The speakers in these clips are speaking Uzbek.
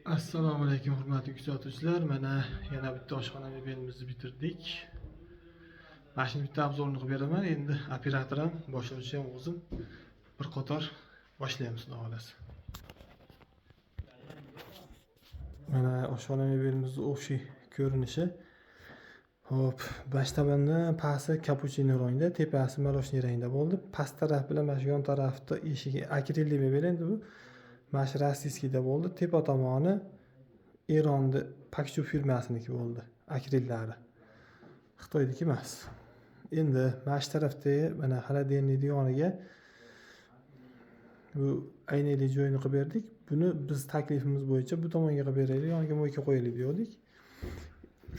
Assalomu alaykum hurmatli kuzatuvchilar. Mana yana bitta oshxona mebelimizni bitirdik. Mana shuni bitta obzorni qilib beraman. Endi operator ham, boshlovchi ham o'zim bir qator boshlaymiz xudo xolasa. Mana oshxona mebelimizni o'xshi ko'rinishi. Hop, bash tomondan pasti kapuchino rangda, tepasi maloshniy rangda bo'ldi. Past taraf bilan mana shu yon tarafda eshigi akrilli mebel endi bu. Mana shu rossiyskida bo'ldi. Tepa tomoni Eronda Pakchu firmasiniki bo'ldi. Akrillari. Xitoyniki emas. Endi mana shu tarafda mana xolodilnik yoniga bu aynali joyini qilib berdik. Buni biz taklifimiz bo'yicha bu tomonga qilib beraylik, yoniga moyka qo'yaylik dedik.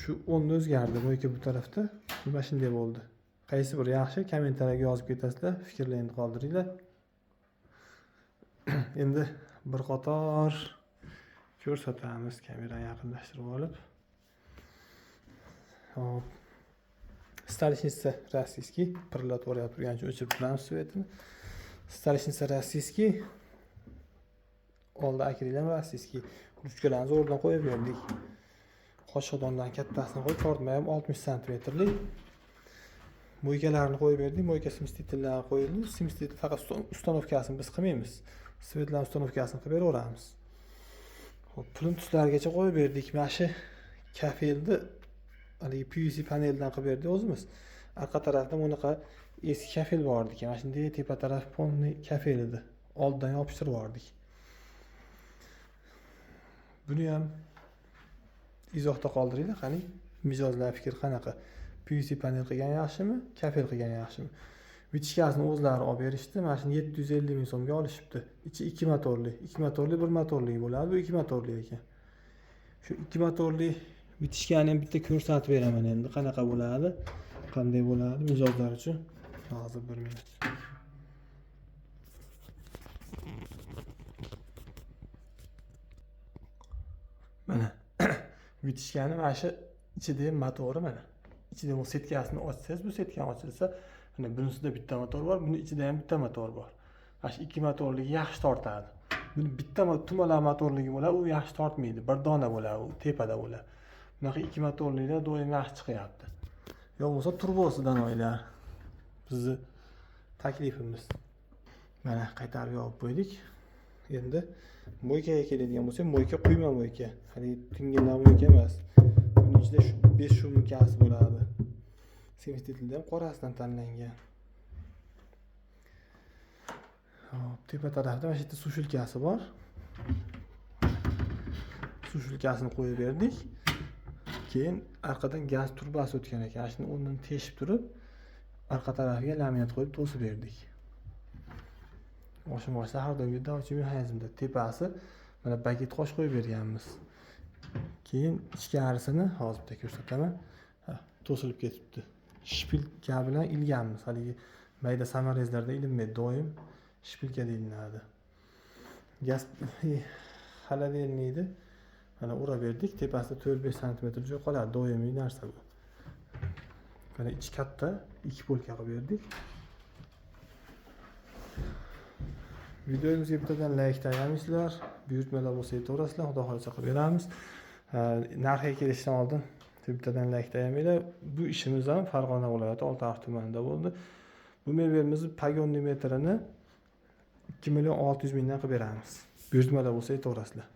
Shu o'rni o'zgardi, moyka bu tarafda. Mana shunday bo'ldi. Qaysi bir yaxshi kommentariyaga yozib ketasizlar, fikrlaringizni qoldiringlar. Endi bir qator ko'rsatamiz, kamerani yaqinlashtirib olib. Hop. Stolishniца rossiyskiy pirlatib o'ryapti, turgancha o'chirib turamiz svetini. Stolishniца rossiyskiy. Oldi akrilan rossiyskiy. Ruchkalarni o'rnidan qo'yib berdik. Qoshiqdondan kattasini qo'yib, tortmay ham 60 sm. Moykalarni qo'yib berdik. Moyka simstitillar qo'yildi. Simstitil faqat ustanovkasini biz qilmaymiz. Svetlar ustanovkasini qilib beraveramiz. Hop, plintuslargacha qo'yib berdik. Mana shu kafelni haligi PVC paneldan qilib berdik o'zimiz. Orqa tarafda bunaqa eski kafel bor edi. Mana shunday tepa taraf polni kafel edi. Olddan yopishtirib yubordik. Buni ham izohda qoldiringlar, qani mijozlar fikr qanaqa? PVC panel qilgan yaxshimi, kafel qilgan yaxshimi? Vitishkasini o'zlari olib berishdi. Mana shuni 750 ming so'mga olishibdi. Ichi 2 motorli, 2 motorli, 1 motorli bo'ladi. Bu 2 motorli ekan. Shu 2 motorli vitishkani ham bitta ko'rsatib beraman endi. Qanaqa bo'ladi, qanday bo'ladi mijozlar uchun. Hozir 1 minut. Mana vitishkani mana shu ichida motori mana. Ichida bu setkasini ochsangiz, bu setkani ochilsa, mana bunisida bitta motor bor, buni ichida ham bitta motor bor. Mana shu 2 motorligi yaxshi tortadi. Buni bitta tumalar motorligi bo'ladi, u yaxshi tortmaydi. Bir dona bo'ladi, u tepada bo'ladi. Bunaqa 2 motorliklar doim yaxshi chiqyapti. Yo'q bo'lsa turbosidan o'ylar. Bizni taklifimiz. Mana qaytarib yopib qo'ydik. Endi moykaga keladigan bo'lsa, moyka quyma moyka. Hali tingindan moyka emas. Buning ichida 5 shumkasi bo'ladi. Simstitilda ham qorasidan tanlangan. Hop, tepa tarafda mana shu yerda sushilkasi bor. Sushilkasini qo'yib berdik. Keyin orqadan gaz turbasi o'tgan ekan. Shuni o'rnidan teshib turib, orqa tarafiga laminat qo'yib to'sib berdik. Mashina har doimgi davchi mexanizmda tepasi mana baget qo'sh qo'yib berganmiz. Keyin ichkarisini hozir bitta ko'rsataman. To'silib ketibdi. Shpilka bilan ilganmiz. Haligi mayda samarezlarda ilinmaydi, doim shpilka ilinadi. Gaz xolodilnikni mana ura berdik. Tepasida 4-5 sm joy qoladi. Doimiy narsa bu. Mana ichi katta, 2 polka qilib berdik. Videomizga bittadan like tayyorlaysizlar. Buyurtmalar bo'lsa aytaverasizlar, xudo xolasa qilib beramiz. Narxiga kelishdan oldin bittadan like tayyorlaymiz. Bu ishimiz ham Farg'ona viloyati Oltiariq tumanida bo'ldi. Bu mebelimizni pagonli metrini 2 600 mingdan qilib beramiz. Buyurtmalar bo'lsa aytaverasizlar.